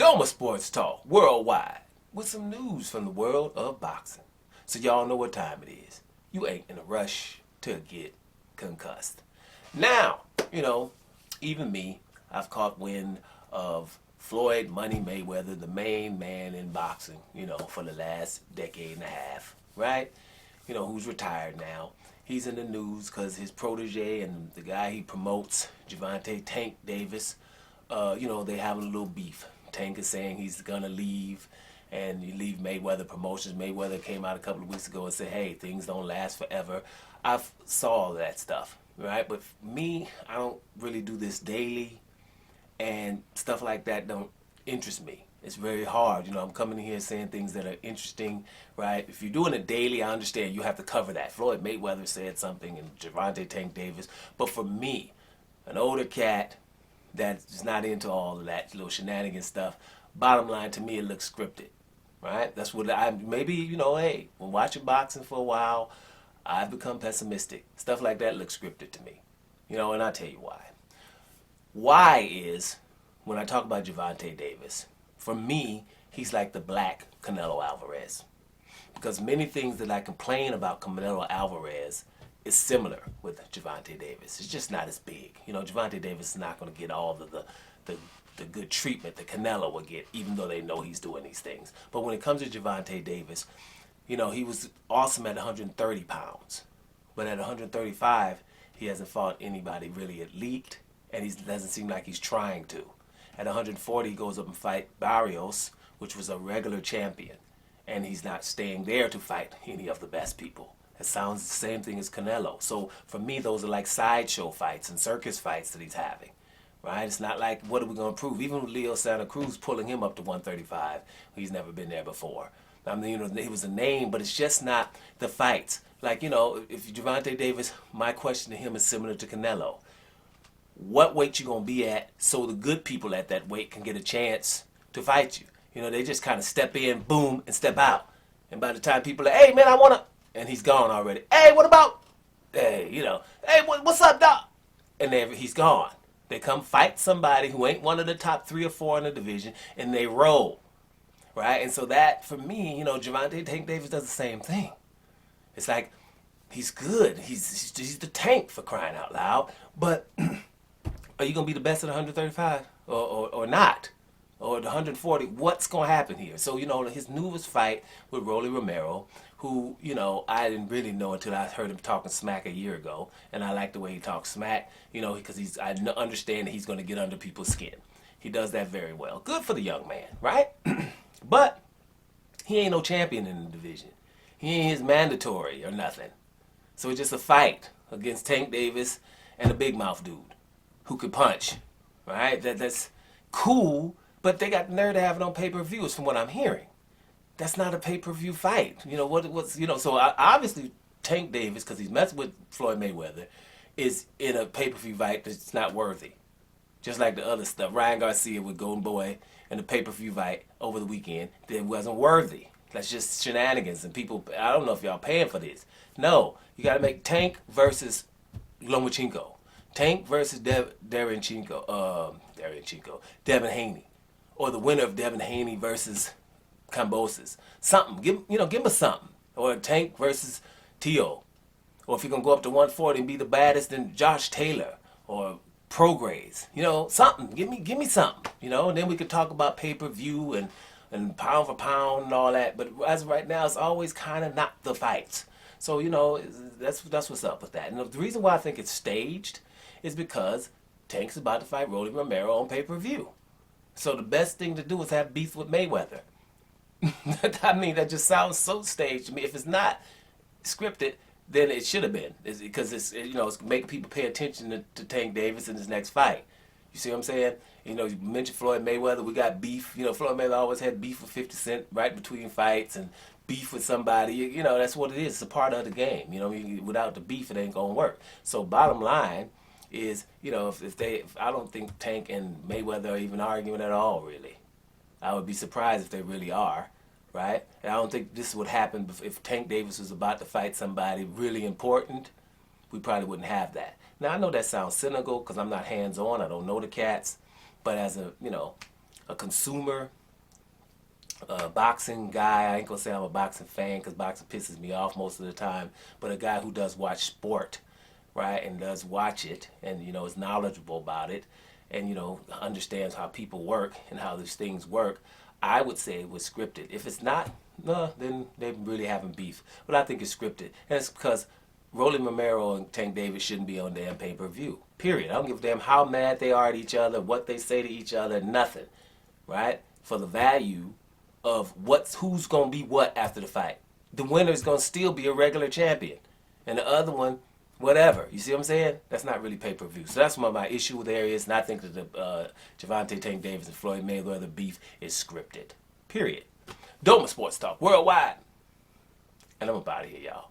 Doma Sports Talk worldwide with some news from the world of boxing. So y'all know what time it is. You ain't in a rush to get concussed. Now, even me, I've caught wind of Floyd Money Mayweather, the main man in boxing, for the last decade and a half, right? Who's retired now. He's in the news because his protege and the guy he promotes, Gervonta Tank Davis, they having a little beef. Tank is saying he's gonna leave and you leave Mayweather Promotions. Mayweather came out a couple of weeks ago and said, hey, things don't last forever. I've saw all that stuff, right? But for me, I don't really do this daily, and stuff like that don't interest me. It's very hard. I'm coming in here saying things that are interesting, right? If you're doing it daily, I understand you have to cover that. Floyd Mayweather said something and Gervonta Tank Davis. But for me, an older cat that's not into all of that little shenanigans stuff, bottom line, to me, it looks scripted, right? That's what maybe, hey, when watching boxing for a while, I've become pessimistic. Stuff like that looks scripted to me, and I'll tell you why. Why is, when I talk about Gervonta Davis, for me, he's like the black Canelo Alvarez. Because many things that I complain about Canelo Alvarez is similar with Gervonta Davis. It's just not as big. Gervonta Davis is not going to get all of the good treatment that Canelo will get, even though they know he's doing these things. But when it comes to Gervonta Davis, he was awesome at 130 pounds. But at 135, he hasn't fought anybody really elite, and he doesn't seem like he's trying to. At 140, he goes up and fight Barrios, which was a regular champion, and he's not staying there to fight any of the best people. It sounds the same thing as Canelo. So for me, those are like sideshow fights and circus fights that he's having, right? It's not like, what are we going to prove? Even with Leo Santa Cruz pulling him up to 135, he's never been there before. I mean, he was a name, but it's just not the fights. Like, if Gervonta Davis, my question to him is similar to Canelo. What weight you gonna be at so the good people at that weight can get a chance to fight you? They just kind of step in, boom, and step out. And by the time people are like, hey man, I wanna, and he's gone already. Hey, what about? Hey, hey, what's up, doc? And then he's gone. They come fight somebody who ain't one of the top 3 or 4 in the division, and they roll, right? And so that, for me, Gervonta Tank Davis does the same thing. It's like, he's good. He's the Tank, for crying out loud. But are you going to be the best at 135 or not? Or the 140? What's going to happen here? So, his newest fight with Rolly Romero, who, I didn't really know until I heard him talking smack a year ago. And I like the way he talks smack, because I understand that he's going to get under people's skin. He does that very well. Good for the young man, right? But he ain't no champion in the division. He ain't his mandatory or nothing. So it's just a fight against Tank Davis and a big mouth dude who could punch, right? That's cool, but they got the nerve to have it on pay-per-view, is from what I'm hearing. That's not a pay-per-view fight. So obviously Tank Davis, because he's messing with Floyd Mayweather, is in a pay-per-view fight that's not worthy. Just like the other stuff. Ryan Garcia with Golden Boy in the pay-per-view fight over the weekend that wasn't worthy. That's just shenanigans, and people, I don't know if y'all paying for this. No, you got to make Tank versus Lomachenko. Tank versus Devin Haney, or the winner of Devin Haney versus Kambosos. Something, give him a something. Or Tank versus Tio, or if you're gonna go up to 140 and be the baddest, then Josh Taylor or Prograis. Something. Give me something. And then we could talk about pay-per-view and pound for pound and all that. But as of right now, it's always kind of not the fights. So that's what's up with that. And the reason why I think it's staged is because Tank's about to fight Rolly Romero on pay-per-view. So the best thing to do is have beef with Mayweather. I mean, that just sounds so staged to me. If it's not scripted, then it should have been. Because it's making people pay attention to Tank Davis in his next fight. You see what I'm saying? You mentioned Floyd Mayweather. We got beef. Floyd Mayweather always had beef with 50 Cent right between fights, and beef with somebody. That's what it is. It's a part of the game. Without the beef, it ain't gonna work. So bottom line is, if I don't think Tank and Mayweather are even arguing at all, really. I would be surprised if they really are, right? And I don't think this would happen if Tank Davis was about to fight somebody really important. We probably wouldn't have that. Now, I know that sounds cynical because I'm not hands-on. I don't know the cats. But as a, a consumer, boxing guy. I ain't gonna say I'm a boxing fan because boxing pisses me off most of the time, but a guy who does watch sport, right, and does watch it, and is knowledgeable about it, and understands how people work and how these things work. I would say it was scripted. If it's not, no, then they really having beef. But I think it's scripted, and it's because Rolly Romero and Tank Davis shouldn't be on damn pay-per-view. Period. I don't give a damn how mad they are at each other, what they say to each other, nothing. Right? For the value of who's gonna be what after the fight. The winner is gonna still be a regular champion, and the other one, whatever. You see what I'm saying? That's not really pay-per-view. So that's what my issue there is, and I think that the Gervonta, Tank Davis, and Floyd Mayweather beef is scripted. Period. Doma Sports Talk worldwide, and I'm about to here, y'all.